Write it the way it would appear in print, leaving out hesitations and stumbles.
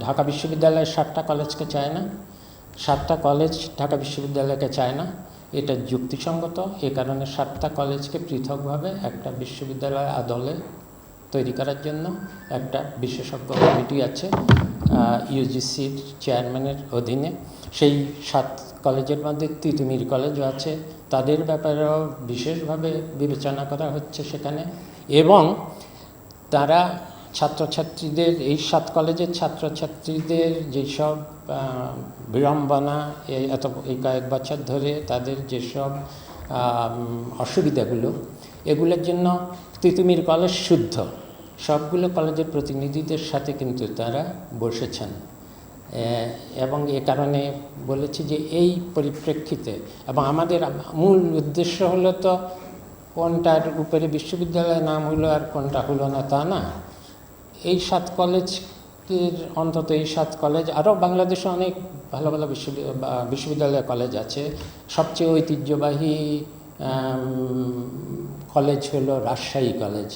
ঢাকা বিশ্ববিদ্যালয়ের 7টা কলেজকে চায় না, 7টা কলেজ ঢাকা বিশ্ববিদ্যালয়কে চায় না, এটা যুক্তিসঙ্গত। এ কারণে 7টা কলেজকে পৃথকভাবে একটা বিশ্ববিদ্যালয় আদলে তৈরি করার জন্য একটা বিশেষজ্ঞ কমিটি আছে ইউজিসির চেয়ারম্যানের অধীনে। সেই 7 কলেজের মধ্যে তিতুমির কলেজও আছে, তাদের ব্যাপারেও বিশেষভাবে বিবেচনা করা হচ্ছে সেখানে। এবং তারা ছাত্রছাত্রীদের, এই 7 কলেজের ছাত্রছাত্রীদের যেসব বিড়ম্বনা এই কয়েক বছর ধরে তাদের যেসব অসুবিধাগুলো, এগুলোর জন্য তিতুমির কলেজ শুদ্ধ সবগুলো কলেজের প্রতিনিধিদের সাথে কিন্তু তারা বসেছেন। এবং এ কারণে বলেছি যে এই পরিপ্রেক্ষিতে, এবং আমাদের মূল উদ্দেশ্য হলো তো কোনটার উপরে বিশ্ববিদ্যালয়ের নাম হলো আর কোনটা হলো না তা না। এই 7 কলেজের অন্তত এই 7 কলেজ, আরও বাংলাদেশে অনেক ভালো ভালো বিশ্ববিদ্যালয় কলেজ আছে। সবচেয়ে ঐতিহ্যবাহী কলেজ হলো রাজশাহী কলেজ,